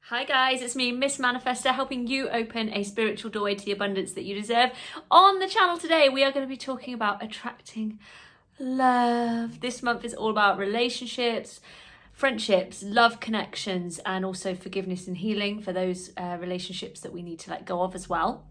Hi guys, it's me, Miss Manifester, helping you open a spiritual doorway to the abundance that you deserve. On the channel today, we are going to be talking about attracting love. This month is all about relationships, friendships, love connections, and also forgiveness and healing for those relationships that we need to let go of as well.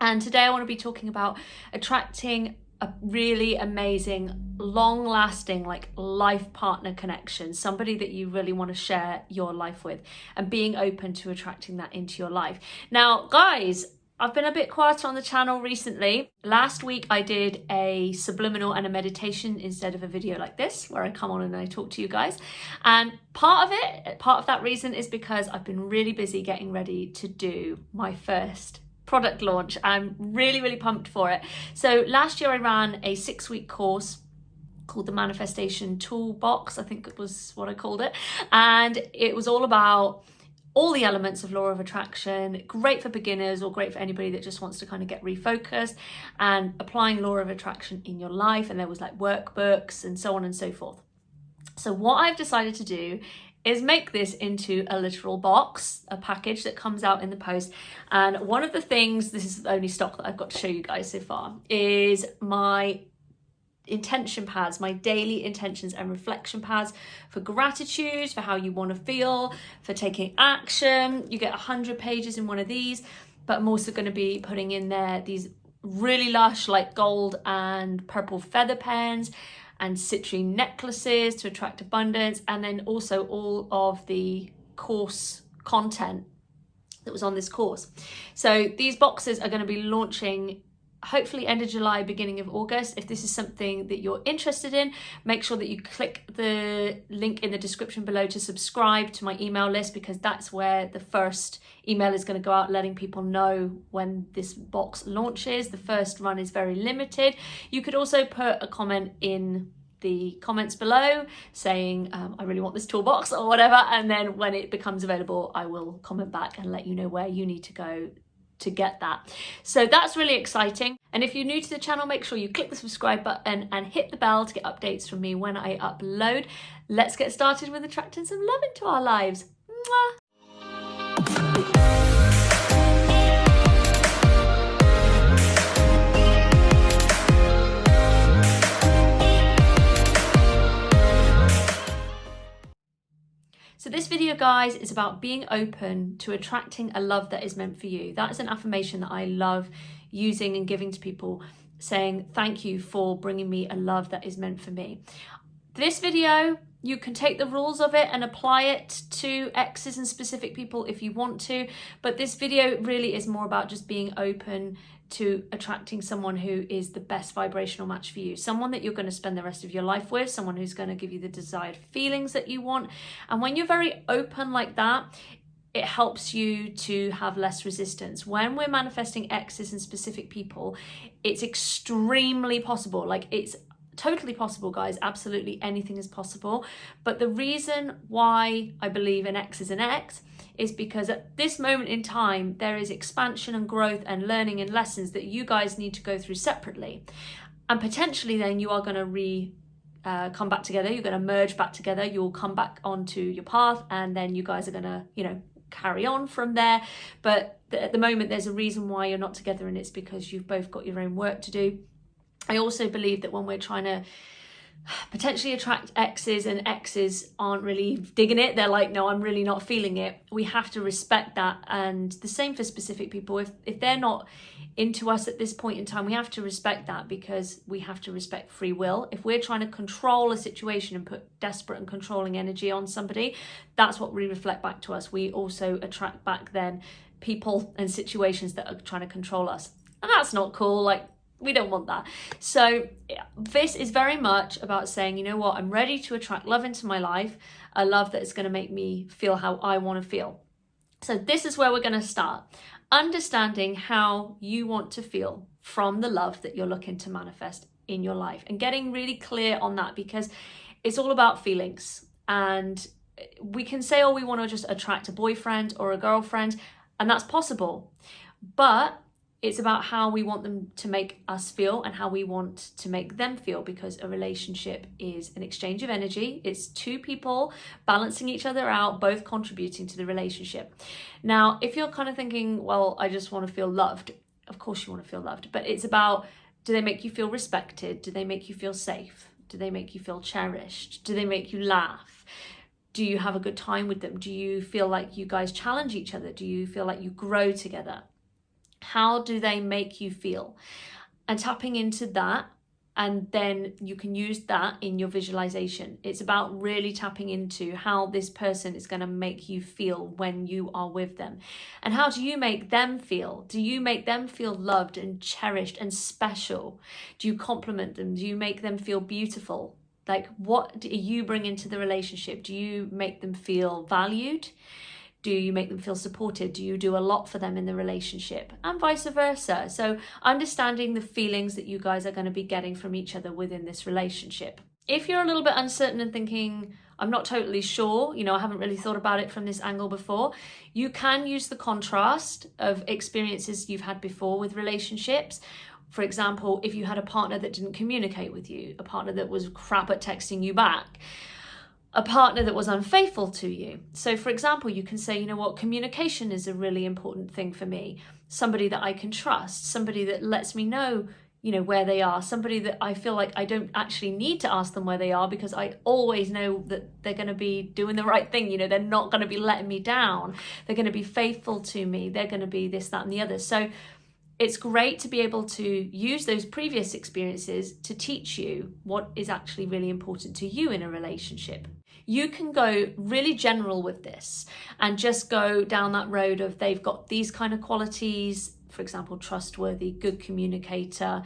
And today I want to be talking about attracting a really amazing, long-lasting, life partner connection, somebody that you really want to share your life with, and being open to attracting that into your life. Now, guys, I've been a bit quieter on the channel recently. Last week I did a subliminal and a meditation instead of a video like this, where I come on and I talk to you guys. And part of that reason is because I've been really busy getting ready to do my first product launch. I'm really pumped for it. So last year I ran a 6-week course called the Manifestation Toolbox, I think it was what I called it, and it was all about all the elements of law of attraction. Great for beginners or great for anybody that just wants to kind of get refocused and applying law of attraction in your life. And there was workbooks and so on and so forth. So what I've decided to do is make this into a literal box, a package that comes out in the post. And one of the things, this is the only stock that I've got to show you guys so far, is my intention pads, my daily intentions and reflection pads for gratitude, for how you want to feel, for taking action. You get 100 pages in one of these, but I'm also going to be putting in there these really lush gold and purple feather pens and citrine necklaces to attract abundance, and then also all of the course content that was on this course. So these boxes are going to be launching hopefully end of July, beginning of August. If this is something that you're interested in, make sure that you click the link in the description below to subscribe to my email list, because that's where the first email is going to go out, letting people know when this box launches. The first run is very limited. You could also put a comment in the comments below saying I really want this toolbox or whatever, and then when it becomes available I will comment back and let you know where you need to go to get that. So that's really exciting. And if you're new to the channel, make sure you click the subscribe button and hit the bell to get updates from me when I upload. Let's get started with attracting some love into our lives. Mwah! So this video, guys, is about being open to attracting a love that is meant for you. That is an affirmation that I love using and giving to people, saying thank you for bringing me a love that is meant for me. This video, you can take the rules of it and apply it to exes and specific people if you want to, but this video really is more about just being open to attracting someone who is the best vibrational match for you, someone that you're going to spend the rest of your life with, someone who's going to give you the desired feelings that you want. And when you're very open like that, it helps you to have less resistance. When we're manifesting exes and specific people, it's extremely possible. It's totally possible, guys. Absolutely anything is possible. But the reason why I believe an ex is an ex is because at this moment in time, there is expansion and growth and learning and lessons that you guys need to go through separately. And potentially then you are going to come back together. You're going to merge back together. You'll come back onto your path, and then you guys are going to, carry on from there. But at the moment, there's a reason why you're not together, and it's because you've both got your own work to do. I also believe that when we're trying to potentially attract exes and exes aren't really digging it, they're like, no, I'm really not feeling it, we have to respect that. And the same for specific people. If they're not into us at this point in time, we have to respect that, because we have to respect free will. If we're trying to control a situation and put desperate and controlling energy on somebody, that's what we reflect back to us. We also attract back then people and situations that are trying to control us, and that's not cool. We don't want that. So this is very much about saying, you know what, I'm ready to attract love into my life, a love that is going to make me feel how I want to feel. So this is where we're going to start. Understanding how you want to feel from the love that you're looking to manifest in your life, and getting really clear on that, because it's all about feelings. And we can say, oh, we want to just attract a boyfriend or a girlfriend, and that's possible. But It's about how we want them to make us feel and how we want to make them feel, because a relationship is an exchange of energy. It's two people balancing each other out, both contributing to the relationship. Now, if you're kind of thinking, well, I just want to feel loved, of course you want to feel loved, but it's about, do they make you feel respected? Do they make you feel safe? Do they make you feel cherished? Do they make you laugh? Do you have a good time with them? Do you feel like you guys challenge each other? Do you feel like you grow together? How do they make you feel? And tapping into that, and then you can use that in your visualization. It's about really tapping into how this person is going to make you feel when you are with them. And how do you make them feel? Do you make them feel loved and cherished and special? Do you compliment them? Do you make them feel beautiful? Like, what do you bring into the relationship? Do you make them feel valued? Do you make them feel supported? Do you do a lot for them in the relationship? And vice versa. So understanding the feelings that you guys are going to be getting from each other within this relationship. If you're a little bit uncertain and thinking, I'm not totally sure, I haven't really thought about it from this angle before, you can use the contrast of experiences you've had before with relationships. For example, if you had a partner that didn't communicate with you, a partner that was crap at texting you back, a partner that was unfaithful to you. So for example, you can say, communication is a really important thing for me. Somebody that I can trust, somebody that lets me know, where they are, somebody that I feel like I don't actually need to ask them where they are, because I always know that they're going to be doing the right thing. They're not going to be letting me down. They're going to be faithful to me. They're going to be this, that, and the other. So it's great to be able to use those previous experiences to teach you what is actually really important to you in a relationship. You can go really general with this and just go down that road of, they've got these kind of qualities, for example, trustworthy, good communicator,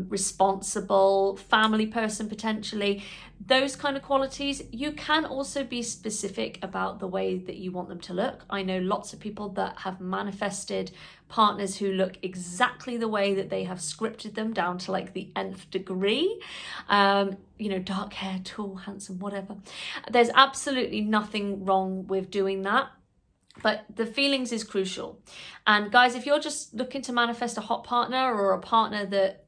responsible, family person potentially, those kind of qualities. You can also be specific about the way that you want them to look. I know lots of people that have manifested partners who look exactly the way that they have scripted them, down to like the nth degree. Dark hair, tall, handsome, whatever. There's absolutely nothing wrong with doing that. But the feelings is crucial. And guys, if you're just looking to manifest a hot partner, or a partner that,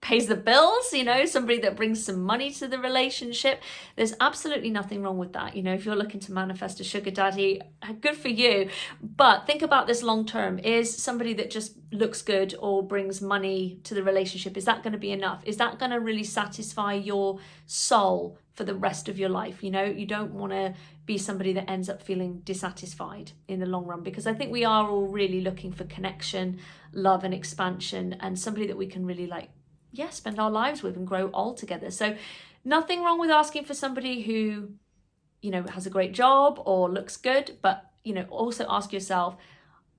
pays the bills, somebody that brings some money to the relationship, there's absolutely nothing wrong with that. If you're looking to manifest a sugar daddy, good for you. But think about this long term. Is somebody that just looks good or brings money to the relationship, is that going to be enough? Is that going to really satisfy your soul for the rest of your life? You don't want to be somebody that ends up feeling dissatisfied in the long run, because I think we are all really looking for connection, love, and expansion, and somebody that we can really spend our lives with and grow old together. So nothing wrong with asking for somebody who, has a great job or looks good, but, also ask yourself,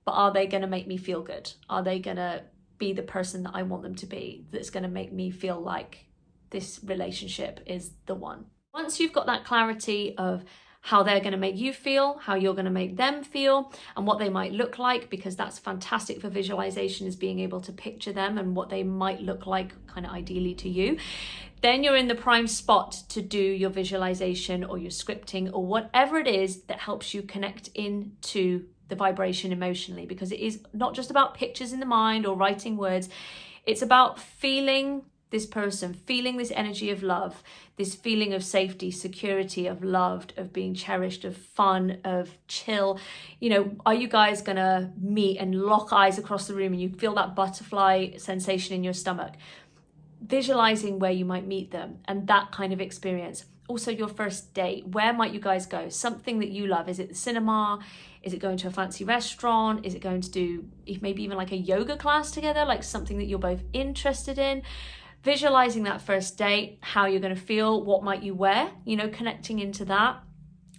but are they going to make me feel good? Are they going to be the person that I want them to be, that's going to make me feel like this relationship is the one? Once you've got that clarity of how they're going to make you feel, how you're going to make them feel, and what they might look like, because that's fantastic for visualization, is being able to picture them and what they might look like kind of ideally to you. Then you're in the prime spot to do your visualization or your scripting or whatever it is that helps you connect into the vibration emotionally, because it is not just about pictures in the mind or writing words. It's about feeling this person, feeling this energy of love, this feeling of safety, security, of loved, of being cherished, of fun, of chill. Are you guys gonna meet and lock eyes across the room and you feel that butterfly sensation in your stomach? Visualizing where you might meet them and that kind of experience. Also your first date, where might you guys go? Something that you love. Is it the cinema? Is it going to a fancy restaurant? Is it going to do maybe even like a yoga class together, like something that you're both interested in? Visualizing that first date, how you're going to feel, what might you wear, connecting into that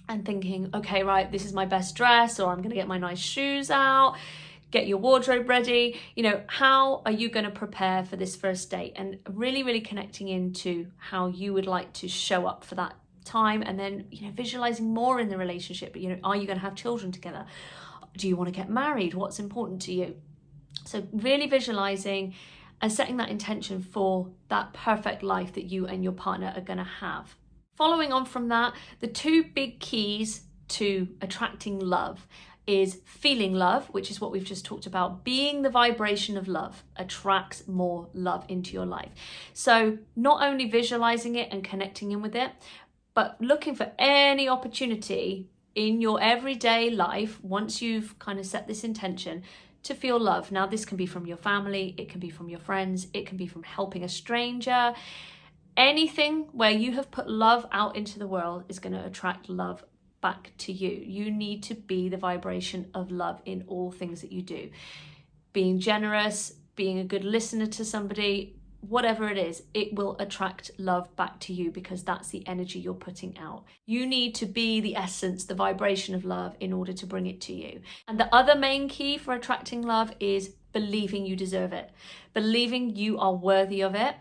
and thinking, okay, right, this is my best dress, or I'm going to get my nice shoes out, get your wardrobe ready. How are you going to prepare for this first date? And really, really connecting into how you would like to show up for that time. And then, visualizing more in the relationship. Are you going to have children together? Do you want to get married? What's important to you? So really visualizing and setting that intention for that perfect life that you and your partner are going to have. Following on from that, the two big keys to attracting love is feeling love, which is what we've just talked about. Being the vibration of love attracts more love into your life. So not only visualizing it and connecting in with it, but looking for any opportunity in your everyday life, once you've kind of set this intention, to feel love. Now, this can be from your family, it can be from your friends, it can be from helping a stranger. Anything where you have put love out into the world is going to attract love back to you. You need to be the vibration of love in all things that you do. Being generous, being a good listener to somebody, whatever it is, it will attract love back to you because that's the energy you're putting out. You need to be the essence, the vibration of love in order to bring it to you. And the other main key for attracting love is believing you deserve it, believing you are worthy of it,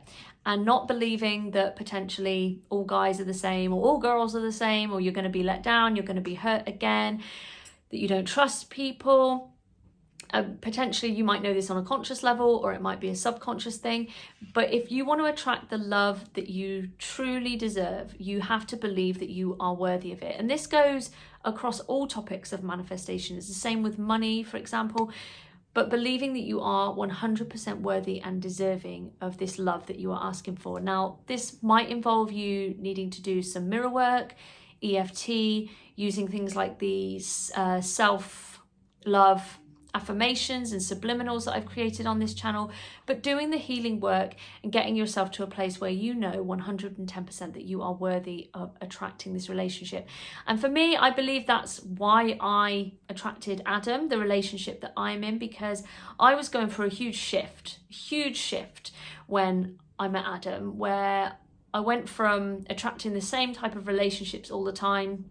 and not believing that potentially all guys are the same or all girls are the same, or you're going to be let down, you're going to be hurt again, that you don't trust people. Potentially you might know this on a conscious level, or it might be a subconscious thing. But if you want to attract the love that you truly deserve, you have to believe that you are worthy of it. And this goes across all topics of manifestation. It's the same with money, for example. But believing that you are 100% worthy and deserving of this love that you are asking for. Now, this might involve you needing to do some mirror work, EFT, using things like these self-love affirmations and subliminals that I've created on this channel, but doing the healing work and getting yourself to a place where you know 110% that you are worthy of attracting this relationship. And for me, I believe that's why I attracted Adam, the relationship that I'm in, because I was going for a huge shift when I met Adam, where I went from attracting the same type of relationships all the time,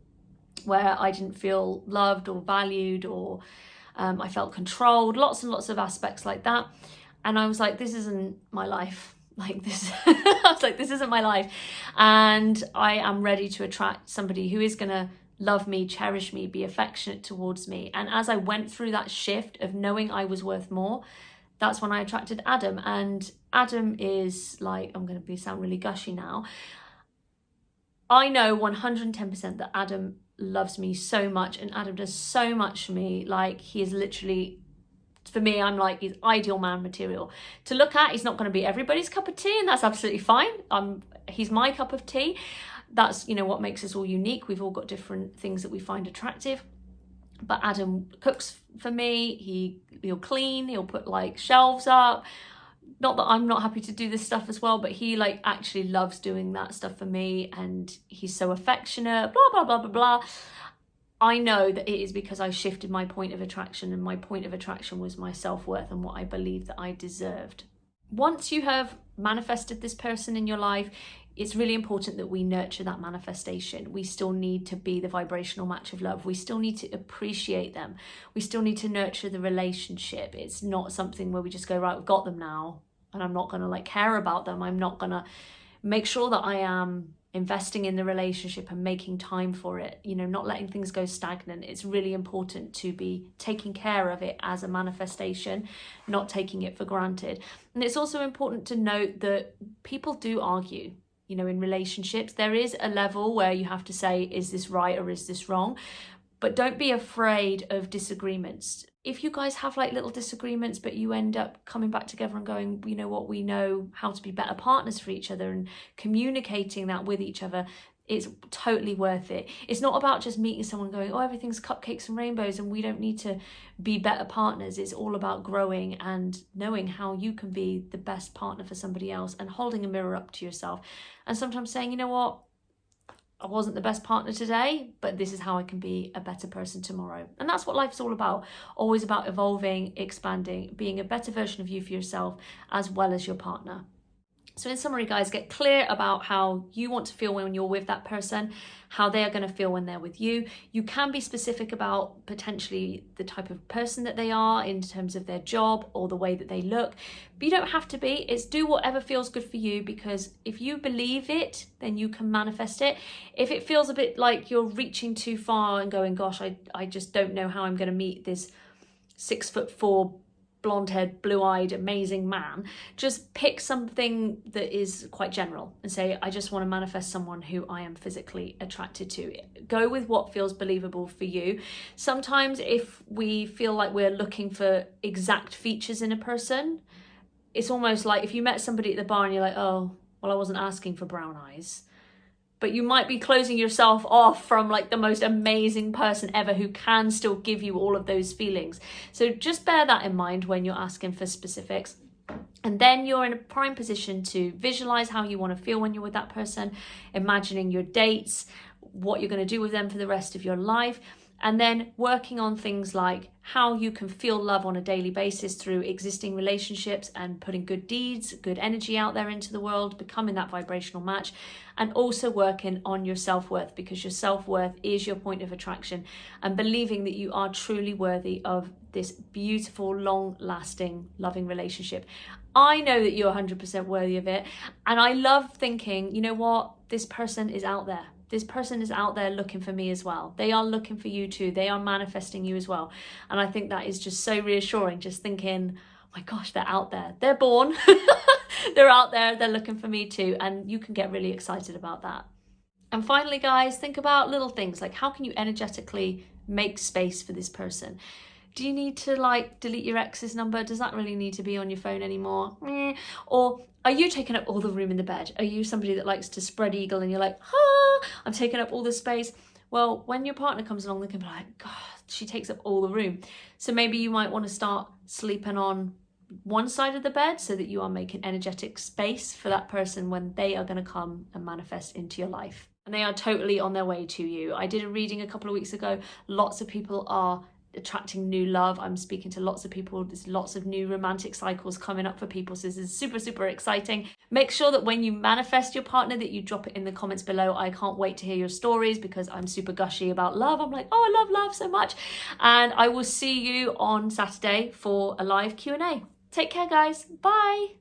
where I didn't feel loved or valued, or I felt controlled, lots and lots of aspects like that. And I was like, this isn't my life. Like this, I was like, this isn't my life. And I am ready to attract somebody who is going to love me, cherish me, be affectionate towards me. And as I went through that shift of knowing I was worth more, that's when I attracted Adam. And Adam is like, I'm going to sound really gushy now. I know 110% that Adam loves me so much, and Adam does so much for me. Like, he is literally, for me, I'm like, he's ideal man material to look at. He's not going to be everybody's cup of tea, and that's absolutely fine. He's my cup of tea. That's, you know, what makes us all unique. We've all got different things that we find attractive. But Adam cooks for me. He'll clean. He'll put like shelves up. Not that I'm not happy to do this stuff as well, but he like actually loves doing that stuff for me, and he's so affectionate, blah, blah, blah, blah, blah. I know that it is because I shifted my point of attraction, and my point of attraction was my self-worth and what I believed that I deserved. Once you have manifested this person in your life, it's really important that we nurture that manifestation. We still need to be the vibrational match of love. We still need to appreciate them. We still need to nurture the relationship. It's not something where we just go, right, we've got them now, and I'm not going to like care about them. I'm not going to make sure that I am investing in the relationship and making time for it, you know, not letting things go stagnant. It's really important to be taking care of it as a manifestation, not taking it for granted. And it's also important to note that people do argue, you know, in relationships. There is a level where you have to say, is this right or is this wrong? But don't be afraid of disagreements. If you guys have like little disagreements, but you end up coming back together and going, you know what, we know how to be better partners for each other, and communicating that with each other, it's totally worth it. It's not about just meeting someone going, oh, everything's cupcakes and rainbows and we don't need to be better partners. It's all about growing and knowing how you can be the best partner for somebody else, and holding a mirror up to yourself. And sometimes saying, you know what, I wasn't the best partner today, but this is how I can be a better person tomorrow. And that's what life's all about. Always about evolving, expanding, being a better version of you for yourself as well as your partner. So in summary, guys, get clear about how you want to feel when you're with that person, how they are going to feel when they're with you. You can be specific about potentially the type of person that they are in terms of their job or the way that they look, but you don't have to be. It's do whatever feels good for you, because if you believe it, then you can manifest it. If it feels a bit like you're reaching too far and going, gosh, I just don't know how I'm going to meet this 6'4" blonde-haired, blue-eyed, amazing man. Just pick something that is quite general and say, I just want to manifest someone who I am physically attracted to. Go with what feels believable for you. Sometimes if we feel like we're looking for exact features in a person, it's almost like if you met somebody at the bar and you're like, oh, well, I wasn't asking for brown eyes. But you might be closing yourself off from like the most amazing person ever who can still give you all of those feelings. So just bear that in mind when you're asking for specifics. And then you're in a prime position to visualize how you want to feel when you're with that person, imagining your dates, what you're going to do with them for the rest of your life. And then working on things like how you can feel love on a daily basis through existing relationships and putting good deeds, good energy out there into the world, becoming that vibrational match, and also working on your self-worth, because your self-worth is your point of attraction, and believing that you are truly worthy of this beautiful, long-lasting, loving relationship. I know that you're 100% worthy of it. And I love thinking, you know what, this person is out there. This person is out there looking for me as well. They are looking for you too. They are manifesting you as well. And I think that is just so reassuring, just thinking, oh my gosh, they're out there. They're born. They're out there. They're looking for me too. And you can get really excited about that. And finally, guys, think about little things like how can you energetically make space for this person? Do you need to like delete your ex's number? Does that really need to be on your phone anymore? Or are you taking up all the room in the bed? Are you somebody that likes to spread eagle and you're like, I'm taking up all the space? Well, when your partner comes along, they can be like, God, she takes up all the room. So maybe you might want to start sleeping on one side of the bed so that you are making energetic space for that person when they are going to come and manifest into your life. And they are totally on their way to you. I did a reading a couple of weeks ago. Lots of people are attracting new love. I'm speaking to lots of people. There's lots of new romantic cycles coming up for people. So this is super, super exciting. Make sure that when you manifest your partner that you drop it in the comments below. I can't wait to hear your stories because I'm super gushy about love. I'm like, oh, I love love so much. And I will see you on Saturday for a live Q&A. Take care, guys. Bye.